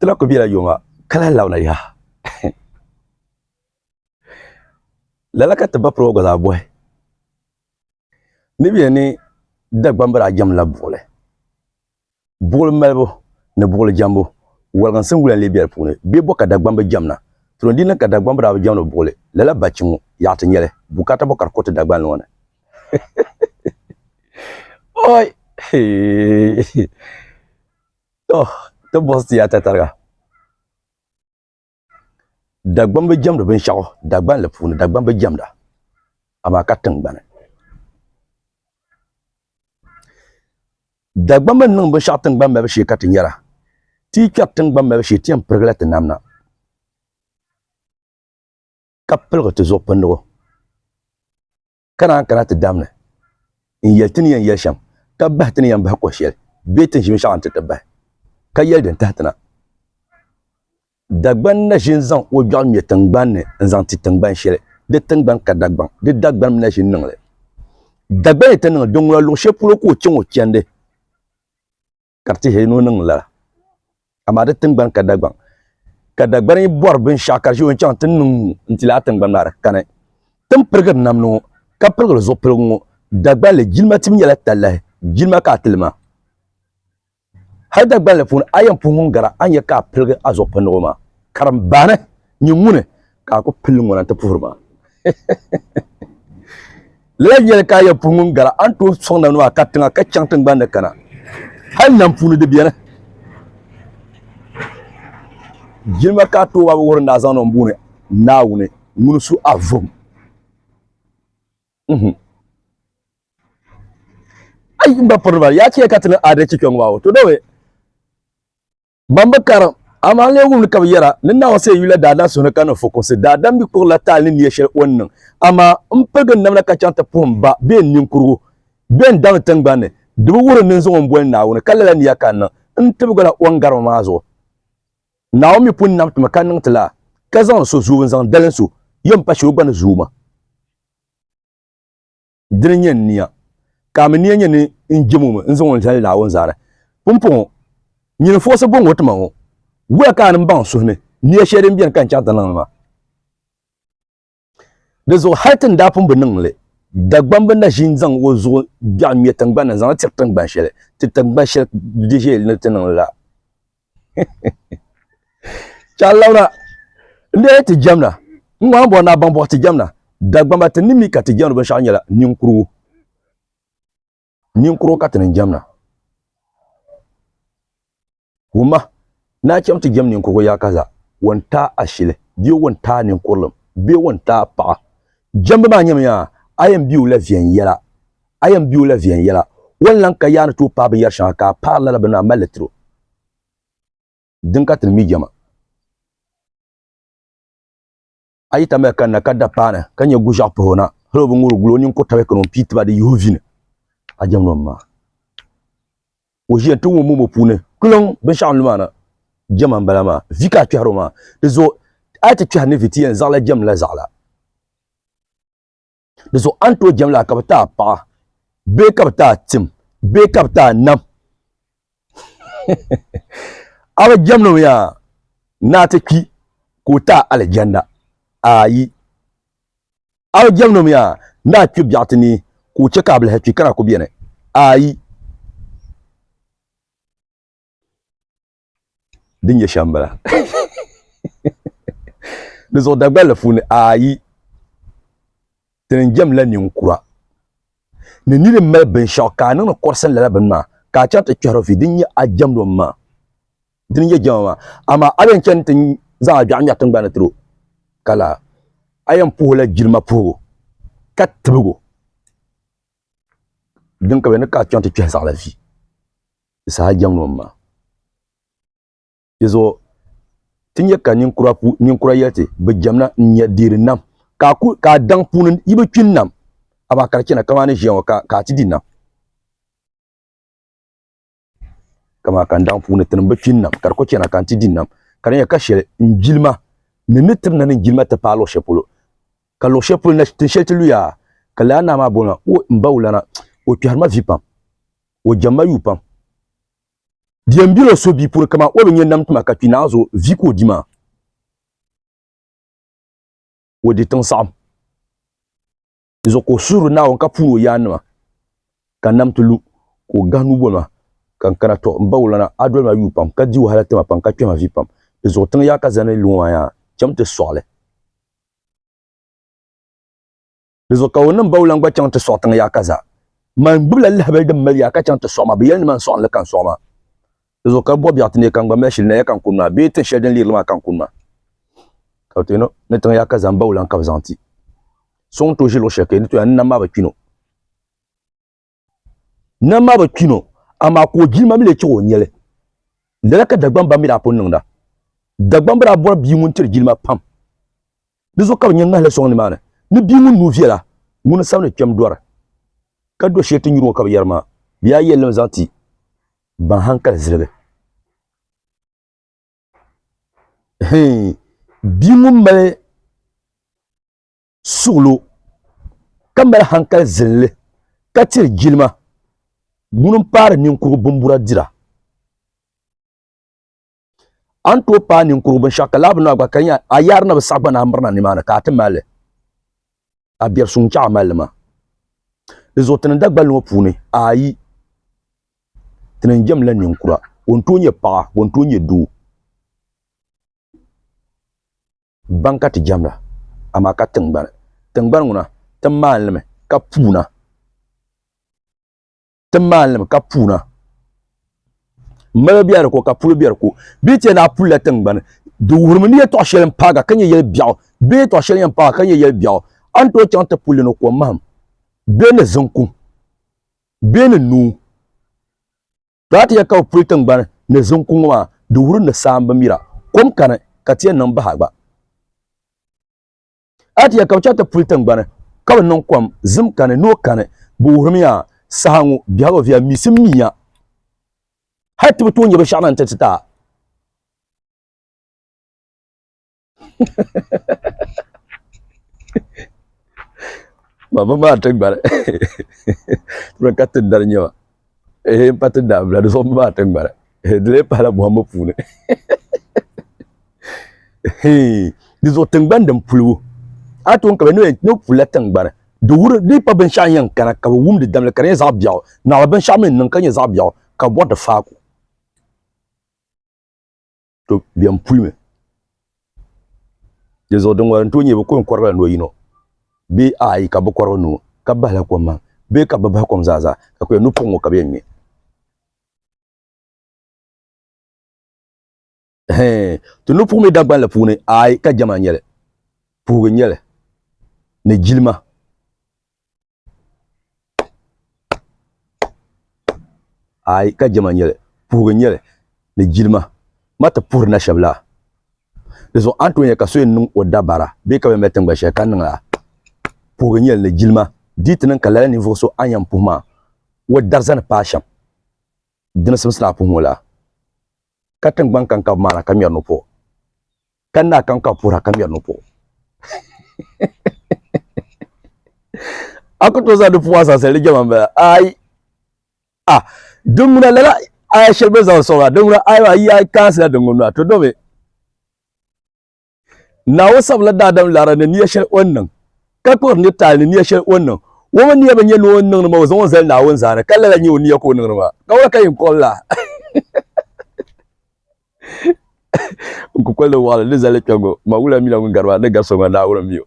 tla ko biya yoma kala launa ya lala ka taba pro go da boy ni biya ni dagbambara jam la bole bol melbo ne bol jambo walgan singula le biya pune be boka dagbamba jamna to ndina ka dagbambara jamno bole lala bachingu ya ta nyele bukata bokar ko ta dagban wona oi oh to boss ya ta targa dagbamba jamdo ben shago dagban le pune dagbamba jamda ama ka tangbane dagbamba nang ben shak tangbamba be shi ka tin yara ti kyak tangbamba be shi ti am pergla ta namna kapel ko to zo pando kana ta damne in yeltin yan yasham ka bahtin yan bah ko shel betin shi shak ta bah ka yelden tahtana dagban na shin zan o jol mi tangban ne zan ti tangban shele de tangban ka dagban de dagban na shin nangle dagban ta nang dongla lu shepulo ko chengo chende karti he no nang la ama de tangban ka dagban ni bor bin shakar shi won chang tin nung ntila tangban na kanai tum pergar namno ka pergar zo pelgo dagban le jilma tim yala talla jilma ka tilma hay dagban le fun ayan pungun gara anya ka pergar azo pano ma karam bane nyumune ka ko pilin wona ta purma lanyel ka ya pungun gara anto sonna no ka tanga ka changtang bande kana hal nam funu de biana jilma ka to wa wor na zano mbune nawune munu su avom ay mba porba ya ce ka tana ade cikin wawo to dawe bamba karam ama le wum ka yara ninna wase yula dada so ka no focus dada mi ko la tal ni yeshe wonnan ama mpagan namna ka chanta pomba be ninkuru ben dan tangbane du wuro nin zo mbon na wona kala la ni yakan ntibgala wangar mazo naomi pun nam tuma kan tla kazan so zuwin zan dalen so yam pa shu ban zuma drinyen niya kam niya ni injimu nzo won jal na won zara pumpon nyin fosa bon wotma wo wa kan ban so ne niya shedin biyan kan chanta nan ma da zo hatin da pun bunin le dagban ban da shin zan wo zo ja mi tangban zan tir tangban shele tir tangban shele dije ne tanan la chalaura nde ti jamna ngwa bo na ban bo ti jamna dagban ba tin mi ka ti jamna ba shanyala ninkuru ka tin jamna huma na cem ti jam ninkuru ya kaza wanta ashile biyo wanta ninkurlum biyo wanta pa jambe ma nyam ya ayam biyo la vien yela wallan ka yana to pa ba yar shan ka pa la bana maletro din ka tin mi jama ay tamé kan na kada pana kanya guja pona hrobu nguru gulo nin ko tawe kono pitba de yovine a jamno ma o je to mo mo pune kulon ben shanlumana jama balama vika tiaroma dezo ati tiarne vitien zala jam la zala dezo anto jam la kapta pa be kapta tim be kapta nam awa jamno ya na ta ki ko ta aljanna ayi aw jamno miya na ki biatini ko ce kabla hafi kana ko biyane ayi din ya shambala de zo da bela funi ayi tin jam la ninkura ne ni me ben shaka no korsan la ben ma ka cha ta kyaro fi din ya ajamdo ma din ya jama ama alen kentin za a jami'a tan bana tro kala ayam puhula jilma puhu katbugo donc ben ka tionte ci sax la fi sa jamno ma izo tinye ka ninkura yete be jamna nya dirinam ka dang punun yibe kinnam aba karkina kamane jewa ka ti dinam kama kan dang punun tin be kinnam karko kina kan ti dinam kan ya kashe njilma ne nitir na njilma ta palo shepulo kalo shepulo na tin sheltilu ya kala na ma bona o mbawlana o piarma vipam o jamba yupam diambilo sobi pour kama o benye namtuma ka pinazo viko dima o de tan sam zo ko suru na on ka puro yanma kan namtulu ko ganu bona kan kana to mbawlana adol ma yupam ka di wahala tema pam ka twema vipam zo tan ya ka zane luwa ya chamte sole zo ka wonan bawlan gba chamte so tan ya kaza man bula lahbal dum mal ya ka chamte so ma biyan man so la kan so ma zo ka bob yatne kan gba meshil na kan kunna be te shedin lirma kan kunna ka to no ne tan ya kaza mbawlan ka zanti son to jilo sheke ni to ya na ma ba kino nama ba kino ama ko jilma mi le ci o nyele le ka dagban ba mi da pon nda dagban bra bo bi mun tir jilma pam dizo ka nyanga le son ni mana ni bi mun nu viela mun sawne kem dora ka do shete nyuro ka yarma biya yelem zanti ban hankal zirbe bi mun male sulu kamar hankal zille ka tir jilma munun para ninkuru bumbura dira anto pa ninkuru ban shakalab na ba kanya ayar na sabba na amrna ni mana ka ta male abiyar sun cha malama izo tan dagbal no puni ayi tan jam la ninkura wonto nye pa wonto nye du banka ti jamla ama ka tengban nguna tan malame ka puna temal ka puna mala biar ko ka pul biar ko bi te na pul la tengban du wurmani ya to shelen paga kanye yel biaw be to shelen paga kanye yel biaw anto chanta pul no ko mam be ne zanku be ne nu dati ya ka pul tengban ne zanku ma du wurun na samba mira kom kana ka te nan ba ba ati ya ka chanta pul tengban ka non kom zum kana no kana bu wurmiya sahangu biago via misimia hatu tu nyi bashana ntata mama ma tangbare pro katin dar nyawa patin da bla so ma tangbare dele pala bo pune dizo tangban dam pulu atun ka no pula tangbare de wur ni pa ben sha yan kana ka wum de dam le kan za biaw na ben sha men nan kan za biaw ka bo de fa ko to bien pulme de zo don wan to nyi ko korba no yino bi ai ka bo korba no ka bala ko ma be ka baba ko zaza ka ko no pongo ka be mi to no pume dagban la pune ai ka jama nyele pugo nyele ne jilma ay ka jama nyele pugo nyele ne jilma mata pour na shabla lezo antoine ka so nun o dabara be ka be metten ba shekan nga pugo nyele ne jilma ditnan kala niveau so anyam puma wo darzan pasham dina samsla pumola katan bankan ka mara kamya no po kanna kan ka pura kamya no po akoto za de puasa se le jama ba ay dunguna lala ay shelbe za so dunguna ay ay kansla dunguna to dobe na wasab la dadam lara ne niya shel wannan ka ko ni tali niya shel wannan wo ni ya banye no wannan ma wazon zal na won zara kala la ni ya ko nan ba kawla kay kolla ko kolla wala le zale kango ma wula mi la ngarwa de garso ma na wura miyo